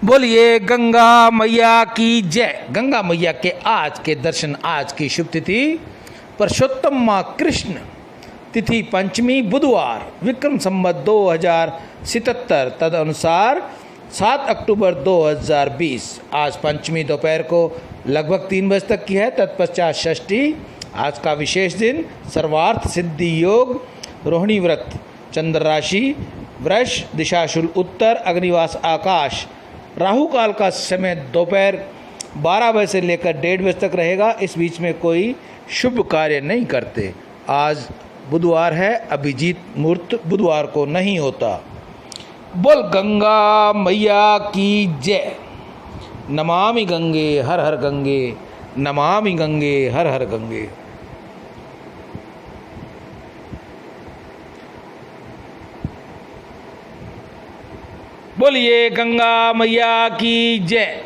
बोलिए गंगा मैया की जय। गंगा मैया के आज के दर्शन, आज की शुभ तिथि पुरुषोत्तम माह कृष्ण तिथि पंचमी बुधवार, विक्रम संवत 2077 तद अनुसार 7 अक्टूबर 2020। आज पंचमी दोपहर को लगभग 3 बजे तक की है, तत्पश्चात षष्ठी। आज का विशेष दिन सर्वार्थ सिद्धि योग, रोहिणी व्रत, चंद्र राशि वृष, दिशाशूल उत्तर, अग्निवास आकाश। राहु काल का समय दोपहर 12 बजे से लेकर 1:30 बजे तक रहेगा। इस बीच में कोई शुभ कार्य नहीं करते। आज बुधवार है, अभिजीत मुहूर्त बुधवार को नहीं होता। बोल गंगा मैया की जय। नमामि गंगे हर हर गंगे, नमामि गंगे हर हर गंगे। बोलिए गंगा मैया की जय।